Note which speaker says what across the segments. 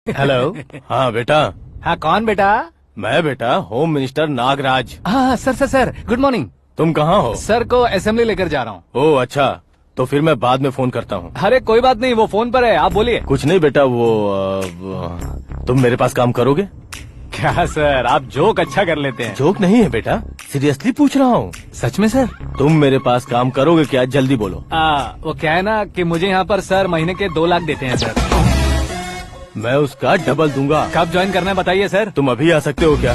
Speaker 1: Hello. हाँ बेटा।
Speaker 2: हाँ कौन बेटा?
Speaker 1: मैं बेटा होम मिनिस्टर नागराज।
Speaker 2: हाँ sir sir sir good morning.
Speaker 1: तुम कहाँ हो?
Speaker 2: सर को असेंबली लेकर जा रहा हूँ।
Speaker 1: ओह अच्छा, तो फिर मैं बाद में फोन करता हूँ।
Speaker 2: अरे कोई बात नहीं, वो फोन पर है, आप बोलिए।
Speaker 1: कुछ नहीं बेटा, तुम मेरे पास काम करोगे?
Speaker 2: क्या सर, आप जोक अच्छा कर लेते हैं।
Speaker 1: जोक नहीं है बेटा, सीरियसली पूछ रहा हूँ।
Speaker 2: सच में सर?
Speaker 1: तुम मेरे पास काम करोगे क्या? जल्दी बोलो।
Speaker 2: वो क्या है ना कि मुझे यहाँ पर सर महीने के 2 लाख देते हैं सर।
Speaker 1: मैं उसका डबल दूंगा।
Speaker 2: कब ज्वाइन करना है बताइए सर।
Speaker 1: तुम अभी आ सकते हो क्या?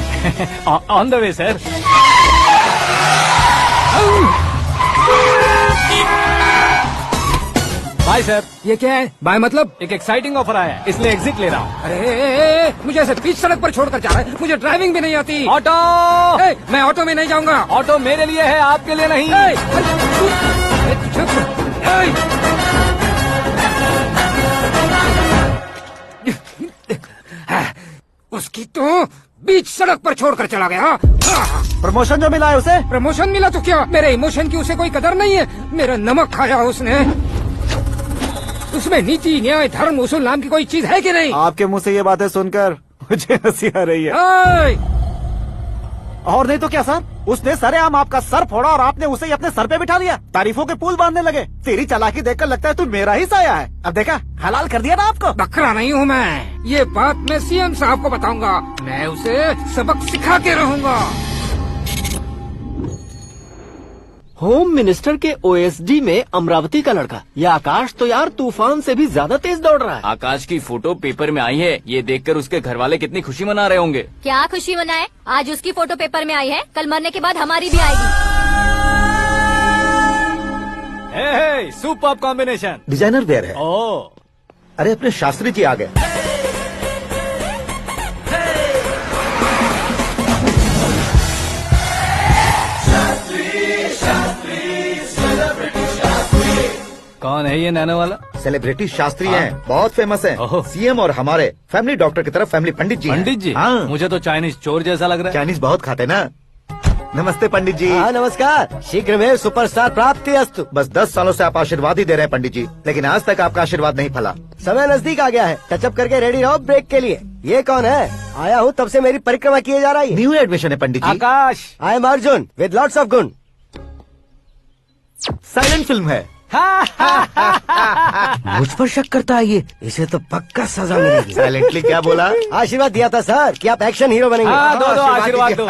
Speaker 2: On the way sir. Bye sir.
Speaker 3: ये क्या है? बाय मतलब?
Speaker 2: एक एक्साइटिंग ऑफर आया है, इसलिए एग्जिट ले रहा हूँ।
Speaker 3: अरे मुझे ऐसे बीच सड़क पर छोड़कर जा रहा है, मुझे ड्राइविंग भी नहीं आती।
Speaker 2: ऑटो।
Speaker 3: मैं ऑटो में नहीं जाऊंगा।
Speaker 2: ऑटो मेरे लिए है, आपके लिए नहीं।
Speaker 3: उसकी तो बीच सड़क पर छोड़कर चला गया।
Speaker 4: प्रमोशन जो मिला है उसे?
Speaker 3: प्रमोशन मिला तो क्या, मेरे इमोशन की उसे कोई कदर नहीं है। मेरा नमक खाया उसने। उसमें नीति न्याय धर्म उसूल नाम की कोई चीज है कि नहीं?
Speaker 4: आपके मुंह से ये बातें सुनकर मुझे हंसी आ रही है। और नहीं तो क्या सर, उसने सरेआम आपका सर फोड़ा और आपने उसे ही अपने सर पे बिठा लिया। तारीफों के पुल बांधने लगे। तेरी चालाकी देखकर लगता है तू मेरा ही साया है। अब देखा, हलाल कर दिया ना आपको।
Speaker 3: बकरा नहीं हूँ मैं, ये बात मैं सीएम साहब को बताऊंगा। मैं उसे सबक सिखा के रहूंगा।
Speaker 5: होम मिनिस्टर के ओएसडी में अमरावती का लड़का, ये आकाश तो यार तूफान से भी ज्यादा तेज दौड़ रहा है।
Speaker 6: आकाश की फोटो पेपर में आई है, ये देखकर उसके घर वाले कितनी खुशी मना रहे होंगे।
Speaker 7: क्या खुशी मनाए, आज उसकी फोटो पेपर में आई है, कल मरने के बाद हमारी भी आएगी।
Speaker 2: Superb combination.
Speaker 4: डिजाइनर वेयर है।
Speaker 2: ओह,
Speaker 4: अरे अपने शास्त्री जी आ गए।
Speaker 2: कौन है ये नैनो वाला?
Speaker 4: सेलिब्रिटी शास्त्री हैं, बहुत फेमस हैं।
Speaker 2: ओहो।
Speaker 4: सीएम और हमारे फैमिली डॉक्टर की तरफ फैमिली पंडित जी हैं।
Speaker 2: पंडित जी?
Speaker 4: हाँ।
Speaker 2: मुझे तो चाइनीज चोर जैसा लग रहा है।
Speaker 4: चाइनीज बहुत खाते ना। नमस्ते पंडित जी।
Speaker 5: हाँ नमस्कार, शीघ्र में सुपरस्टार प्राप्ति अस्तु।
Speaker 4: बस 10 सालों से आप आशीर्वाद ही दे रहे हैं पंडित जी, लेकिन आज तक आपका आशीर्वाद नहीं फला।
Speaker 5: समय नजदीक आ गया है, टचअप करके रेडी रहो ब्रेक के लिए। ये कौन है? आया हूँ तब से मेरी परिक्रमा किए जा रही है।
Speaker 4: न्यू एडमिशन है Pandit ji.
Speaker 2: Akash.
Speaker 5: I am Arjun with lots of गुण।
Speaker 4: साइलेंट फिल्म है।
Speaker 5: मुझ पर शक करता है ये, इसे तो पक्का सजा मिलेगी।
Speaker 4: साइलेंटली क्या बोला?
Speaker 5: आशीर्वाद दिया था सर कि आप एक्शन हीरो बनेंगे।
Speaker 2: हाँ, दो आशीर्वाद दो।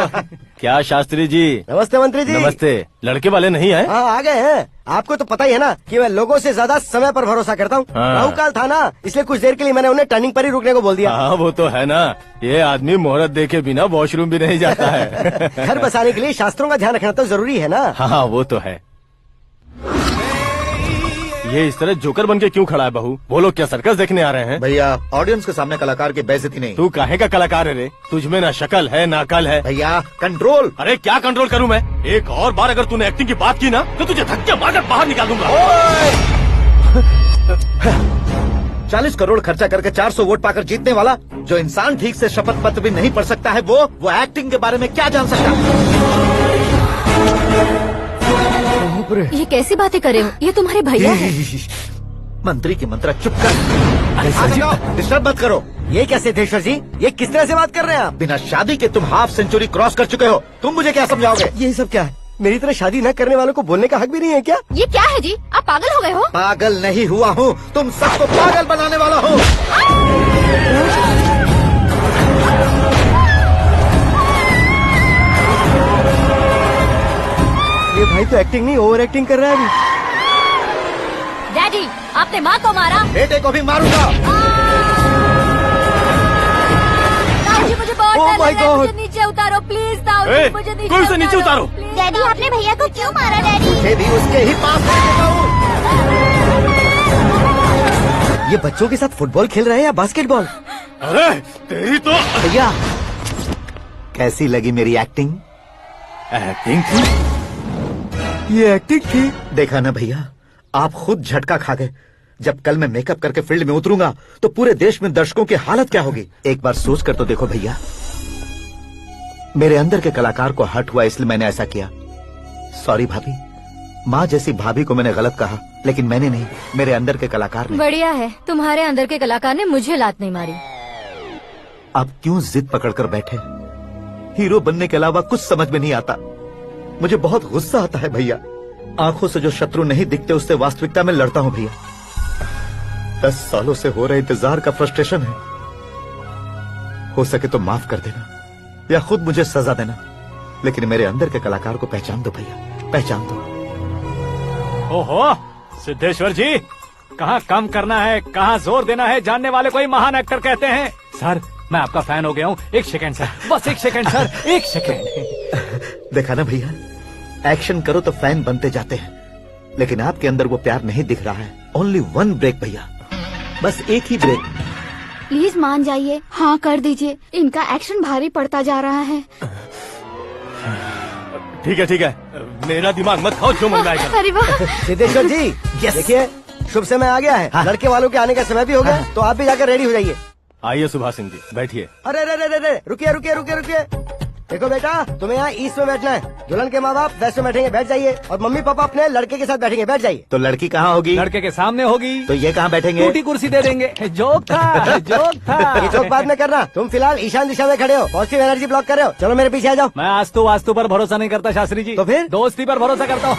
Speaker 1: क्या शास्त्री जी?
Speaker 5: नमस्ते मंत्री जी।
Speaker 1: नमस्ते। लड़के वाले नहीं आए?
Speaker 5: हाँ आ गए हैं। आपको तो पता ही है ना कि मैं लोगों से ज्यादा समय पर भरोसा करता हूँ।
Speaker 1: हाँ।
Speaker 5: राहु काल था ना, इसलिए कुछ देर के लिए मैंने उन्हें टर्निंग पर ही रुकने को बोल दिया।
Speaker 1: हाँ वो तो है ना, ये आदमी मुहूर्त देखे बिना वॉशरूम भी नहीं जाता है।
Speaker 5: घर बसाने के लिए शास्त्रों का ध्यान रखना तो जरूरी है ना।
Speaker 1: हाँ वो तो है। ये इस तरह जोकर बन के क्यों खड़ा है बहू? वो लोग क्या सर्कस देखने आ रहे हैं?
Speaker 4: भैया ऑडियंस के सामने कलाकार की बेइज्जती नहीं।
Speaker 1: तू काहे का कलाकार है रे? तुझमें ना शक्ल है ना अकल है।
Speaker 4: भैया कंट्रोल।
Speaker 1: अरे क्या कंट्रोल करूं मैं? एक और बार अगर तूने एक्टिंग की बात की ना तो तुझे धक्के मारकर बाहर निकाल दूंगा।
Speaker 4: 40 करोड़ खर्चा करके 400 वोट पाकर जीतने वाला, जो इंसान ठीक से शपथ पत्र भी नहीं पढ़ सकता है, वो एक्टिंग के बारे में क्या जान सकता है?
Speaker 7: ये कैसी बातें कर रहे हो, ये तुम्हारे भैया हैं।
Speaker 4: मंत्री की मंत्रा चुप कर। डिस्टर्ब मत करो।
Speaker 5: ये क्या सिद्धेश्वर जी, ये किस तरह से बात कर रहे हैं आप?
Speaker 4: बिना शादी के तुम हाफ सेंचुरी क्रॉस कर चुके हो, तुम मुझे क्या समझाओगे?
Speaker 5: ये सब क्या है? मेरी तरह शादी न करने वालों को बोलने का हक भी नहीं है क्या?
Speaker 7: ये क्या है जी, आप पागल हो गए हो?
Speaker 4: पागल नहीं हुआ हूँ, तुम सबको पागल बनाने वाला हूँ।
Speaker 5: ये भाई तो एक्टिंग नहीं ओवर एक्टिंग कर रहा है अभी।
Speaker 7: डैडी, आपने माँ को मारा।
Speaker 4: बेटे को भी मारूंगा।
Speaker 7: ताऊ जी मुझे बहुत
Speaker 5: Oh
Speaker 7: डर
Speaker 5: my
Speaker 7: लग रहा है,
Speaker 5: God.
Speaker 7: मुझे नीचे उतारो प्लीज। ताऊ
Speaker 1: ए,
Speaker 7: जी मुझे
Speaker 1: कोई उसे नीचे उतारो।
Speaker 7: डैडी आपने भैया को क्यों मारा डैडी?
Speaker 4: मुझे भी उसके ही पास लेके जाऊं।
Speaker 5: ये बच्चों के साथ फुटबॉल खेल रहे हैं या बास्केटबॉल?
Speaker 1: अरे तेरी तो
Speaker 4: भैया कैसी लगी मेरी एक्टिंग?
Speaker 1: एक्टिंग थी।
Speaker 5: ये एक्टिंग थी।
Speaker 4: देखा ना भैया, आप खुद झटका खा गए। जब कल मैं मेकअप करके फील्ड में उतरूंगा तो पूरे देश में दर्शकों की हालत क्या होगी? एक बार सोच कर तो देखो भैया। मेरे अंदर के कलाकार को हर्ट हुआ इसलिए मैंने ऐसा किया। सॉरी भाभी। माँ जैसी भाभी को मैंने गलत कहा, लेकिन मैंने नहीं, मेरे अंदर के कलाकार ने।
Speaker 7: बढ़िया है, तुम्हारे अंदर के कलाकार ने मुझे लात नहीं मारी।
Speaker 4: आप क्यों जिद पकड़कर बैठे? हीरो बनने के अलावा कुछ समझ में नहीं आता। मुझे बहुत गुस्सा आता है भैया। आंखों से जो शत्रु नहीं दिखते उससे वास्तविकता में लड़ता हूं भैया। 10 सालों से हो रहे इंतजार का फ्रस्ट्रेशन है। हो सके तो माफ कर देना या खुद मुझे सजा देना, लेकिन मेरे अंदर के कलाकार को पहचान दो भैया, पहचान दो।
Speaker 2: ओहो सिद्धेश्वर जी, कहाँ कम करना है कहाँ जोर देना है, जानने वाले को ही महान एक्टर कहते हैं। सर मैं आपका फैन हो गया हूँ। एक सेकंड सर, बस एक सेकंड सर, एक सेकंड।
Speaker 4: देखा ना भैया, एक्शन करो तो फैन बनते जाते हैं, लेकिन आपके अंदर वो प्यार नहीं दिख रहा है। ओनली 1 ब्रेक भैया, बस एक ही ब्रेक।
Speaker 8: प्लीज मान जाइए, हाँ कर दीजिए। इनका एक्शन भारी पड़ता जा रहा है।
Speaker 1: ठीक है, मेरा दिमाग मत खाओ, जो मन में आएगा।
Speaker 8: अरे वाह।
Speaker 9: सिद्धेश्वर जी देखिए, शुभ समय आ गया है। लड़के वालों के आने का समय भी हो गया, तो आप भी जाकर रेडी हो जाइए।
Speaker 1: आइए सुभाष सिंह जी, बैठिए।
Speaker 9: अरे अरे रुकिए। देखो बेटा, तुम्हें यहाँ ईस्ट में बैठना है। दुल्हन के माँ बाप वेस्ट में बैठेंगे, बैठ जाइए। और मम्मी पापा अपने लड़के के साथ बैठेंगे, बैठ जाइए।
Speaker 4: तो लड़की कहाँ होगी?
Speaker 2: लड़के के सामने होगी।
Speaker 4: तो ये कहाँ बैठेंगे?
Speaker 2: टूटी कुर्सी दे देंगे। जोक था, जोक था।
Speaker 9: ये जोक बाद में करना। तुम फिलहाल ईशान दिशा में खड़े हो, पॉजिटिव एनर्जी ब्लॉक कर रहे हो। चलो मेरे पीछे आ जाओ।
Speaker 2: मैं वास्तु पर भरोसा नहीं करता शास्त्री जी।
Speaker 9: तो फिर?
Speaker 2: दोस्ती पर भरोसा करता हूँ।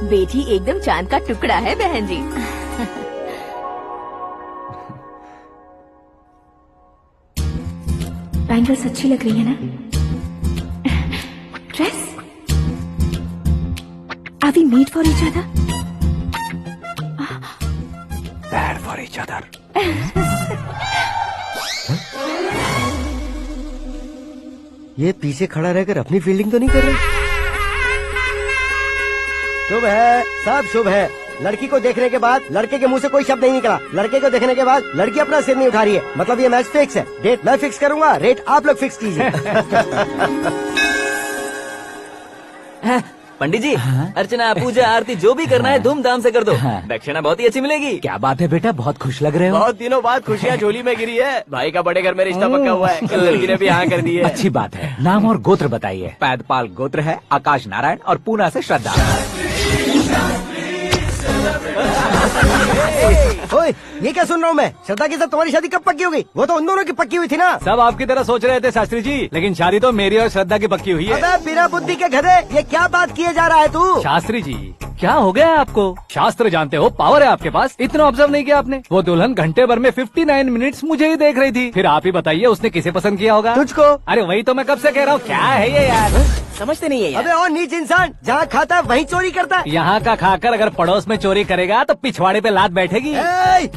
Speaker 7: बेटी एकदम चांद का टुकड़ा है बहन जी।
Speaker 8: बैंगल्स अच्छी लग रही है ना? Dress? Are we made for each other?
Speaker 2: Bad for each other.
Speaker 9: ये पीछे खड़ा रहकर अपनी फील्डिंग तो नहीं कर रहे? शुभ है, सब शुभ है। लड़की को देखने के बाद लड़के के मुंह से कोई शब्द नहीं निकला। लड़के को देखने के बाद लड़की अपना सिर नहीं उठा रही है, मतलब ये मैच फिक्स है। डेट मैं फिक्स करूंगा, रेट आप लोग फिक्स कीजिए।
Speaker 6: पंडित जी, अर्चना पूजा आरती जो भी करना है धूमधाम से कर दो। दक्षिणा बहुत ही अच्छी मिलेगी।
Speaker 2: क्या बात है बेटा, बहुत खुश लग रहे हो।
Speaker 6: बहुत दिनों बाद खुशियाँ झोली में गिरी है। भाई का बड़े घर में रिश्ता पक्का हुआ है। कल लड़की ने भी हाँ कर दी है।
Speaker 2: अच्छी बात है। नाम और गोत्र बताइए। पैदपाल गोत्र है, आकाश नारायण और पूना से श्रद्धा।
Speaker 9: ओए, ये क्या सुन रहा हूँ मैं? श्रद्धा के साथ तुम्हारी शादी कब पक्की हो गई? वो तो उन दोनों की पक्की हुई थी ना।
Speaker 2: सब आपकी तरह सोच रहे थे शास्त्री जी, लेकिन शादी तो मेरी और श्रद्धा की पक्की हुई है।
Speaker 9: अबे बिना बुद्धि के गधे, ये क्या बात किए जा रहा है तू?
Speaker 2: शास्त्री जी क्या हो गया है आपको? शास्त्र जानते हो, पावर है आपके पास। इतना ऑब्जर्व नहीं किया आपने? वो दुल्हन घंटे भर में 59 मिनट्स मुझे ही देख रही थी। फिर आप ही बताइए उसने किसे पसंद किया होगा?
Speaker 9: तुझको।
Speaker 2: अरे वही तो मैं कब से कह रहा हूँ, क्या है ये यार?
Speaker 6: समझते नहीं है यार।
Speaker 9: अबे और नीच इंसान, जहाँ खाता है वहीं चोरी करता है।
Speaker 2: यहाँ का खाकर अगर पड़ोस में चोरी करेगा तो पिछवाड़े पे लात बैठेगी।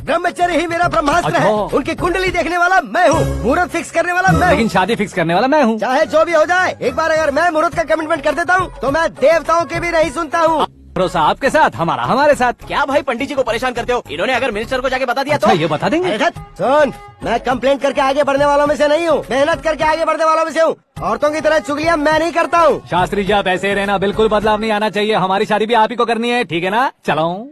Speaker 9: ब्रह्मचर्य ही मेरा ब्रह्मास्त्र है।
Speaker 2: अच्छा।
Speaker 9: उनकी कुंडली देखने वाला मैं हूँ, मुहूर्त फिक्स करने वाला मैं
Speaker 2: लेकिन
Speaker 9: हूँ।
Speaker 2: शादी फिक्स करने वाला मैं हूँ।
Speaker 9: चाहे जो भी हो जाए, एक बार अगर मैं मुहूर्त का कमिटमेंट कर देता हूँ तो मैं देवताओं के भी नहीं सुनता हूँ।
Speaker 2: भरोसा आपके साथ, हमारा हमारे साथ।
Speaker 6: क्या भाई पंडित जी को परेशान करते हो? इन्होंने अगर मिनिस्टर को जाके बता दिया
Speaker 2: अच्छा
Speaker 6: तो
Speaker 2: ये बता देंगे?
Speaker 9: अरे धत, सुन, मैं कंप्लेंट करके आगे बढ़ने वालों में से नहीं हूँ, मेहनत करके आगे बढ़ने वालों में से हूँ। औरतों की तरह चुगलियाँ मैं नहीं करता हूँ।
Speaker 2: शास्त्री जी आप ऐसे ही रहना, बिल्कुल बदलाव नहीं आना चाहिए। हमारी शादी भी आप ही को करनी है, ठीक है ना? चलो।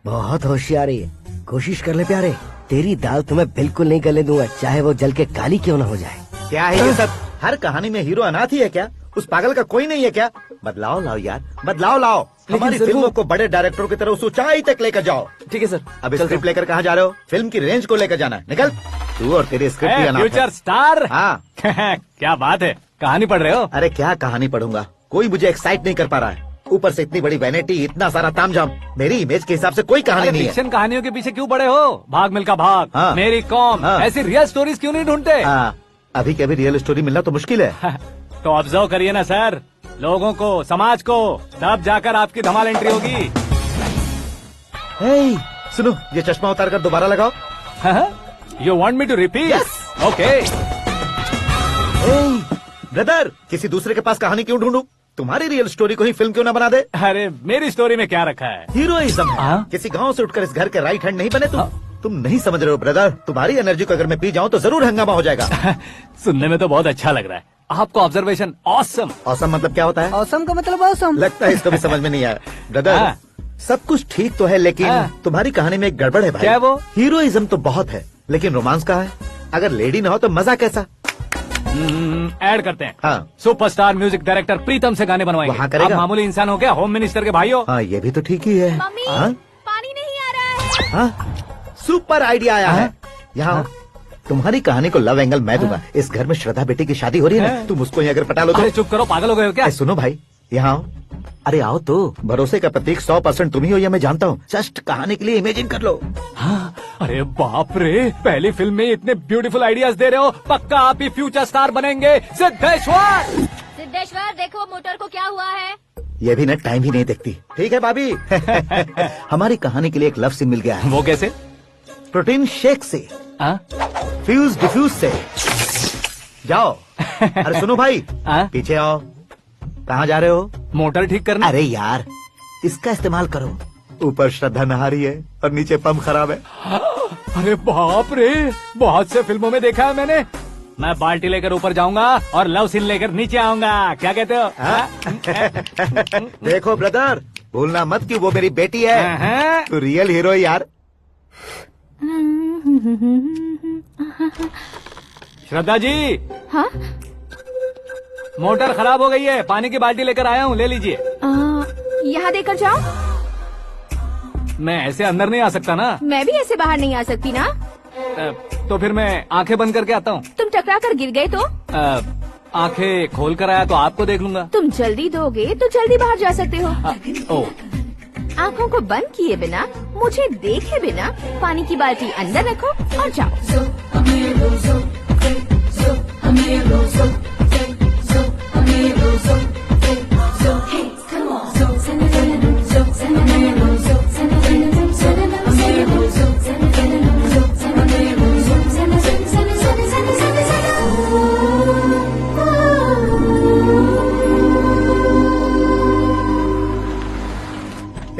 Speaker 9: बहुत होशियारी है, कोशिश कर ले प्यारे। तेरी दाल तुम्हें बिल्कुल नहीं गले दूंगा, चाहे वो जल के काली क्यों न हो जाए।
Speaker 4: क्या है ये सब? हर कहानी में हीरो अनाथ ही है क्या? उस पागल का कोई नहीं है क्या? बदलाव लाओ यार, बदलाव लाओ। हमारी फिल्मों को बड़े डायरेक्टरों की तरह उस ऊंचाई तक लेकर जाओ।
Speaker 6: ठीक है सर।
Speaker 4: अब स्क्रिप्ट लेकर कहाँ जा रहे हो? फिल्म की रेंज को लेकर जाना है। निकल तू और तेरी स्क्रिप्ट भी अनाथ है।
Speaker 2: Future star.
Speaker 4: हाँ
Speaker 2: क्या बात है, कहानी पढ़ रहे हो?
Speaker 4: अरे क्या कहानी पढ़ूंगा, कोई मुझे एक्साइट नहीं कर पा रहा है। ऊपर से इतनी बड़ी वैनिटी, इतना सारा तामझाम। मेरी इमेज के हिसाब से कोई कहानी नहीं है।
Speaker 2: फिक्शन कहानियों के पीछे क्यों पड़े हो? भाग मिल्खा भाग,
Speaker 4: हाँ।
Speaker 2: मेरी कॉम,
Speaker 4: हाँ।
Speaker 2: ऐसी रियल स्टोरीज क्यों नहीं ढूंढते?
Speaker 4: हाँ, अभी के अभी रियल स्टोरी मिलना तो मुश्किल है।
Speaker 2: तो ऑब्जर्व करिए ना सर, लोगों को, समाज को, तब जाकर आपकी धमाल एंट्री होगी।
Speaker 4: सुनो, ये चश्मा उतार कर दोबारा लगाओ।
Speaker 2: You want me to repeat? Okay.
Speaker 4: Brother, किसी दूसरे के पास कहानी क्यों ढूंढूं? तुम्हारी रियल स्टोरी को ही फिल्म क्यों ना बना दे?
Speaker 2: अरे मेरी स्टोरी में क्या रखा है?
Speaker 4: हीरोइज्म है।
Speaker 2: हाँ?
Speaker 4: किसी गांव से उठकर इस घर के राइट हैंड नहीं बने तुम? तुम नहीं समझ रहे हो ब्रदर, तुम्हारी एनर्जी को अगर मैं पी जाऊं तो जरूर हंगामा हो जाएगा।
Speaker 2: सुनने में तो बहुत अच्छा लग रहा है। आपका ऑब्जर्वेशन ऑसम।
Speaker 4: औसम मतलब क्या होता है?
Speaker 9: औसम का मतलब औसम।
Speaker 4: लगता है इसको भी समझ में नहीं आया। ब्रदर
Speaker 2: हाँ।
Speaker 4: सब कुछ ठीक तो है लेकिन
Speaker 2: हाँ।
Speaker 4: तुम्हारी कहानी में एक गड़बड़ है भाई।
Speaker 2: क्या है वो?
Speaker 4: हीरोइज्म तो बहुत है लेकिन रोमांस कहाँ है? अगर लेडी ना हो तो मजा कैसा?
Speaker 2: ऐड करते हैं।
Speaker 4: हाँ।
Speaker 2: सुपरस्टार म्यूजिक डायरेक्टर प्रीतम से गाने बनवाएंगे।
Speaker 4: वहाँ करेगा?
Speaker 2: आप मामूली इंसान हो क्या, होम मिनिस्टर के भाई हो?
Speaker 4: हाँ ये भी तो ठीक ही है।
Speaker 7: मम्मी
Speaker 4: हाँ?
Speaker 7: पानी नहीं आ रहा है।
Speaker 4: हाँ? सुपर आइडिया आया है। यहाँ तुम्हारी कहानी को लव एंगल मैं दूंगा। इस घर में श्रद्धा बेटी की शादी हो रही है ना, तुम उसको ही अगर पटा लो तो।
Speaker 2: अरे चुप करो, पागल हो गए हो क्या?
Speaker 4: सुनो भाई, यहाँ आओ। अरे आओ तो, भरोसे का प्रतीक 100% तुम ही हो यह मैं जानता हूँ। जस्ट कहानी के लिए इमेजिन कर लो।
Speaker 2: हाँ, अरे बाप रे, पहली फिल्म में इतने ब्यूटीफुल आइडियाज दे रहे हो, पक्का आप ही फ्यूचर स्टार बनेंगे। सिद्धेश्वर
Speaker 7: सिद्धेश्वर देखो मोटर को क्या हुआ है।
Speaker 4: ये भी ना टाइम ही नहीं देखती। ठीक है भाभी। हमारी कहानी के लिए एक लव सीन मिल गया है।
Speaker 2: वो कैसे?
Speaker 4: प्रोटीन शेक से,
Speaker 2: हाँ?
Speaker 4: फ्यूज डिफ्यूज से। जाओ। अरे सुनो भाई,
Speaker 2: हाँ?
Speaker 4: पीछे आओ। कहाँ जा रहे हो?
Speaker 2: मोटर ठीक करना।
Speaker 4: अरे यार, इसका इस्तेमाल करो। ऊपर श्रद्धा नहा रही है और नीचे पंप खराब है।
Speaker 2: अरे बाप रे, बहुत से फिल्मों में देखा है मैंने। मैं बाल्टी लेकर ऊपर जाऊंगा और लव सीन लेकर नीचे आऊंगा। क्या कहते हो?
Speaker 4: देखो ब्रदर, भूलना मत कि वो मेरी बेटी है।
Speaker 2: हाँ?
Speaker 4: तू रियल हीरो है यार।
Speaker 2: श्रद्धा जी,
Speaker 8: हाँ?
Speaker 2: मोटर खराब हो गई है, पानी की बाल्टी लेकर आया हूँ, ले लीजिए।
Speaker 8: यहाँ देकर जाओ।
Speaker 2: मैं ऐसे अंदर नहीं आ सकता ना।
Speaker 8: मैं भी ऐसे बाहर नहीं आ सकती ना।
Speaker 2: तो फिर मैं आंखें बंद करके आता हूँ।
Speaker 8: तुम टकरा कर गिर गए तो?
Speaker 2: आंखें खोल कर आया तो आपको देख लूंगा।
Speaker 8: तुम जल्दी दोगे तो जल्दी बाहर जा सकते हो।
Speaker 2: ओ,
Speaker 8: आँखों को बंद किए बिना, मुझे देखे बिना पानी की बाल्टी अंदर रखो और जाओ।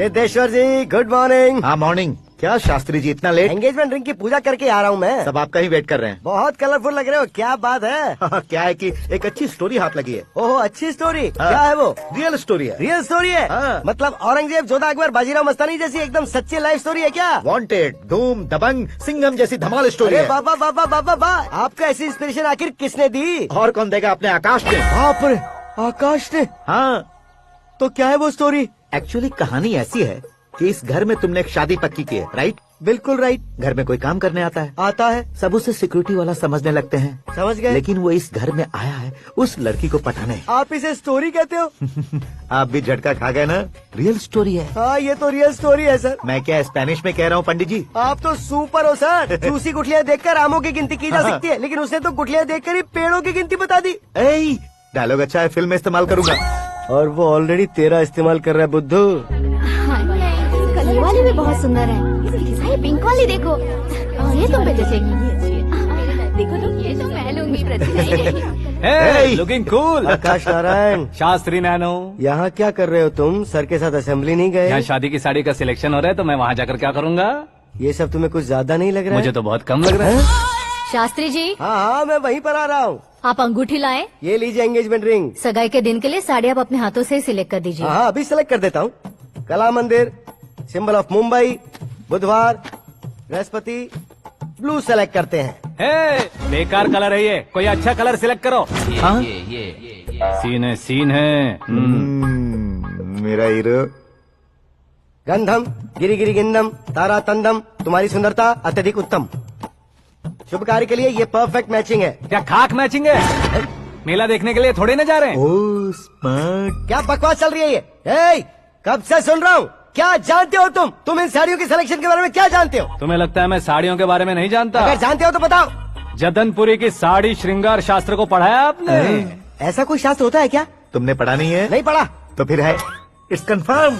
Speaker 9: सिद्धेश्वर जी गुड मॉर्निंग।
Speaker 4: हाँ मॉर्निंग। क्या शास्त्री जी इतना लेट?
Speaker 9: एंगेजमेंट रिंग की पूजा करके आ रहा हूँ मैं।
Speaker 4: सब आपका ही वेट कर रहे हैं।
Speaker 9: बहुत कलरफुल लग रहे हो, क्या बात है?
Speaker 4: क्या है कि एक अच्छी स्टोरी हाथ लगी है।
Speaker 9: ओहो अच्छी स्टोरी।
Speaker 4: हाँ।
Speaker 9: क्या है वो?
Speaker 4: रियल स्टोरी है।
Speaker 9: रियल स्टोरी है?
Speaker 4: हाँ।
Speaker 9: मतलब औरंगजेब, जोधा अकबर, बाजीराव मस्तानी जैसी एकदम सच्ची लाइफ स्टोरी है क्या?
Speaker 4: वांटेड, धूम, दबंग, सिंघम जैसी धमाल स्टोरी
Speaker 9: अरे
Speaker 4: है।
Speaker 9: बाबा बाबा बाबा बा, आपको ऐसी इंस्पिरेशन आखिर किसने दी?
Speaker 4: और कौन देगा? अपने आकाश ने।
Speaker 9: बाप रे, आकाश ने।
Speaker 4: हाँ,
Speaker 9: तो क्या है वो स्टोरी?
Speaker 4: एक्चुअली कहानी ऐसी है कि इस घर में तुमने एक शादी पक्की की है, राइट?
Speaker 9: बिल्कुल राइट।
Speaker 4: घर में कोई काम करने आता है,
Speaker 9: आता है,
Speaker 4: सब उसे सिक्योरिटी वाला समझने लगते हैं।
Speaker 9: समझ गए।
Speaker 4: लेकिन वो इस घर में आया है उस लड़की को पटाने।
Speaker 9: आप इसे स्टोरी कहते हो?
Speaker 4: आप भी झटका खा गए ना? रियल स्टोरी है।
Speaker 9: हाँ ये तो रियल स्टोरी है सर।
Speaker 4: मैं क्या स्पेनिश में कह रहा हूँ पंडित जी?
Speaker 9: आप तो सुपर हो सर। चूसी गुठलियाँ देखकर आमों की गिनती की जा सकती है, लेकिन उसने तो गुठलियाँ देखकर ही पेड़ों की गिनती बता दी।
Speaker 4: ए, डायलॉग अच्छा है, फिल्म में इस्तेमाल करूंगा।
Speaker 9: और वो ऑलरेडी तेरा इस्तेमाल कर रहा है बुद्धू।
Speaker 8: ये वाली भी बहुत सुंदर है। ये पिंक वाली देखो, ये तुम पे जचेगी। देखो तो ये तो मैं लूंगी।
Speaker 2: Looking cool.
Speaker 9: Akash Narayan,
Speaker 2: Shastri nano,
Speaker 9: यहाँ क्या कर रहे हो तुम? सर के साथ असेंबली नहीं
Speaker 2: यहाँ
Speaker 9: गए?
Speaker 2: शादी की साड़ी का सिलेक्शन हो रहा है तो मैं वहाँ जाकर क्या करूँगा?
Speaker 9: ये सब तुम्हें कुछ ज्यादा नहीं लग रहा है?
Speaker 2: मुझे तो बहुत कम लग रहा है।
Speaker 7: शास्त्री जी
Speaker 9: हाँ हाँ मैं वहीं पर आ रहा हूँ।
Speaker 7: आप अंगूठी लाएं।
Speaker 9: ये लीजिए एंगेजमेंट रिंग।
Speaker 7: सगाई के दिन के लिए साड़ी आप अपने हाथों से सिलेक्ट कर दीजिए।
Speaker 9: हाँ अभी सेलेक्ट कर देता हूँ। कला मंदिर, सिंबल ऑफ मुंबई, बुधवार, बृहस्पति, ब्लू सेलेक्ट करते हैं।
Speaker 2: बेकार कलर है ये, कोई अच्छा कलर सिलेक्ट करो।
Speaker 4: हाँ?
Speaker 2: सीन है, सीन है।
Speaker 4: मेरा हीरो।
Speaker 9: गंधम गिरी गिरी गिंदम तारा तंदम, तुम्हारी सुंदरता अत्यधिक उत्तम। शुभ कार्य के लिए ये परफेक्ट मैचिंग है।
Speaker 2: क्या खाक मैचिंग है? मेला देखने के लिए थोड़े न जा रहे हैं।
Speaker 4: ओ स्मार्ट।
Speaker 9: क्या बकवास चल रही है ये? ए, कब से सुन रहा हूँ। क्या जानते हो तुम इन साड़ियों के सिलेक्शन के बारे में क्या जानते हो?
Speaker 2: तुम्हें लगता है मैं साड़ियों के बारे में नहीं जानता?
Speaker 9: अगर जानते हो तो बताओ।
Speaker 2: जदनपुरी की साड़ी श्रृंगार शास्त्र को पढ़ाया आपने?
Speaker 9: ऐसा कोई शास्त्र होता है क्या?
Speaker 4: तुमने पढ़ा नहीं है?
Speaker 9: नहीं पढ़ा।
Speaker 4: तो फिर है, इट्स कंफर्म।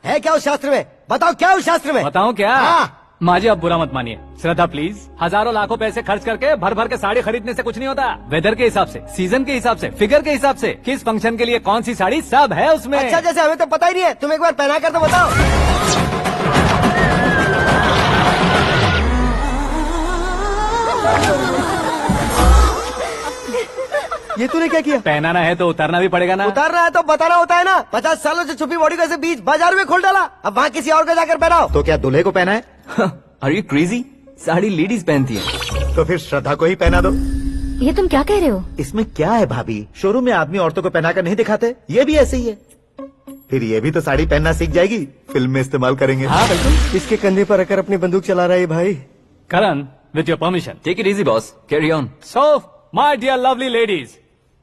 Speaker 9: है क्या उस शास्त्र में? बताओ क्या उस शास्त्र में?
Speaker 2: बताऊं क्या?
Speaker 9: हाँ।
Speaker 2: माँ जी आप बुरा मत मानिए। श्रद्धा प्लीज, हजारों लाखों पैसे खर्च करके भर भर के साड़ी खरीदने से कुछ नहीं होता। वेदर के हिसाब से, सीजन के हिसाब से, फिगर के हिसाब से, किस फंक्शन के लिए कौन सी साड़ी, सब है उसमें।
Speaker 9: अच्छा जैसे हमें तो पता ही नहीं है, तुम एक बार पहना कर तो बताओ। ये तूने क्या किया?
Speaker 2: पहनाना है तो उतारना भी पड़ेगा ना।
Speaker 9: उतारना है तो बताना होता है ना। 50 सालों से छुपी बॉडी को ऐसे बीच बाजार में खोल डाला, अब वहाँ किसी और को जाकर पहनाओ।
Speaker 4: तो क्या दूल्हे को पहना है?
Speaker 6: Are you crazy? Sari ladies पहनती है।
Speaker 4: तो फिर श्रद्धा को ही पहना दो।
Speaker 7: ये तुम क्या कह रहे हो?
Speaker 4: इसमें क्या है भाभी, शोरूम में आदमी औरतों को पहनाकर नहीं दिखाते, ये भी ऐसे ही है। फिर ये भी तो साड़ी पहनना सीख जाएगी, फिल्म में इस्तेमाल करेंगे।
Speaker 2: हाँ बिल्कुल।
Speaker 9: इसके कंधे पर रखकर अपनी बंदूक चला रहा है भाई।
Speaker 2: Karan, with your permission.
Speaker 6: Take it easy boss, carry on.
Speaker 2: So, my dear lovely ladies,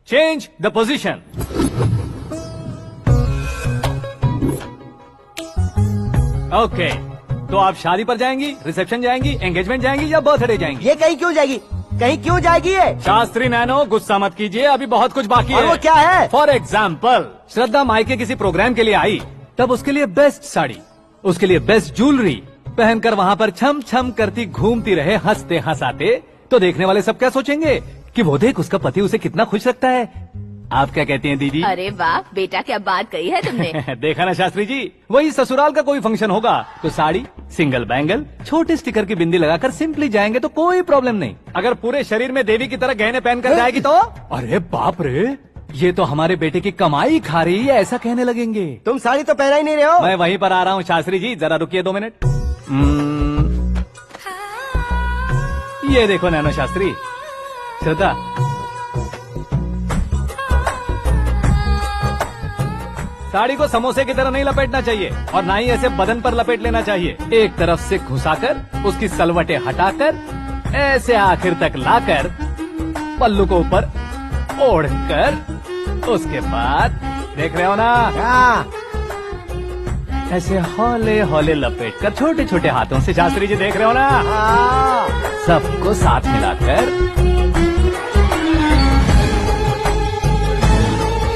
Speaker 2: change the position. Okay. तो आप शादी पर जाएंगी, रिसेप्शन जाएंगी, एंगेजमेंट जाएंगी या बर्थडे जाएंगी?
Speaker 9: ये कहीं क्यों जाएगी? कहीं क्यों जाएगी ये?
Speaker 2: शास्त्री नैनो, गुस्सा मत कीजिए, अभी बहुत कुछ बाकी
Speaker 9: और
Speaker 2: है।
Speaker 9: वो क्या है?
Speaker 2: फॉर एग्जाम्पल, श्रद्धा मायके किसी प्रोग्राम के लिए आई, तब उसके लिए बेस्ट साड़ी, उसके लिए बेस्ट ज्वेलरी पहनकर वहाँ पर छम छम करती घूमती रहे हंसते हंसाते, तो देखने वाले सब क्या सोचेंगे कि वो देख उसका पति उसे कितना खुश रखता है। आप क्या कहती हैं दीदी?
Speaker 8: अरे वाह बेटा, क्या बात कही है तुमने।
Speaker 2: देखा ना शास्त्री जी, वही ससुराल का कोई फंक्शन होगा तो साड़ी, सिंगल बैंगल, छोटे स्टिकर की बिंदी लगाकर सिंपली जाएंगे तो कोई प्रॉब्लम नहीं। अगर पूरे शरीर में देवी की तरह गहने पहनकर जाएगी तो अरे बाप रे, ये तो हमारे बेटे की कमाई खा रही है, ऐसा कहने लगेंगे।
Speaker 9: तुम साड़ी तो पहना ही नहीं रहे हो।
Speaker 2: मैं वहीं पर आ रहा हूँ शास्त्री जी, जरा रुकिए 2 मिनट। ये देखो नैनो शास्त्री, श्रद्धा, साड़ी को समोसे की तरह नहीं लपेटना चाहिए और ना ही ऐसे बदन पर लपेट लेना चाहिए। एक तरफ से घुसाकर, उसकी सलवटें हटाकर, ऐसे आखिर तक लाकर, पल्लू को ऊपर ओढ़कर, उसके बाद देख रहे हो ना, ऐसे हौले हौले लपेट कर छोटे छोटे हाथों से, शास्त्री जी देख रहे हो ना, सबको साथ मिलाकर,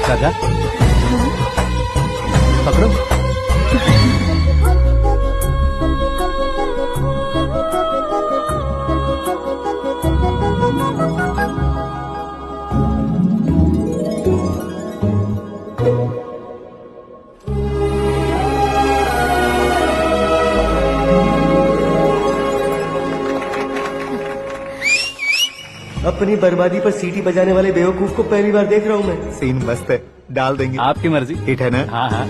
Speaker 2: श्रद्धा पकड़ो।
Speaker 9: अपनी बर्बादी पर सीटी बजाने वाले बेवकूफ को पहली बार देख रहा हूँ मैं।
Speaker 4: सीन मस्त है, डाल देंगे।
Speaker 2: आपकी मर्जी।
Speaker 4: हिट है ना?
Speaker 2: हाँ हाँ।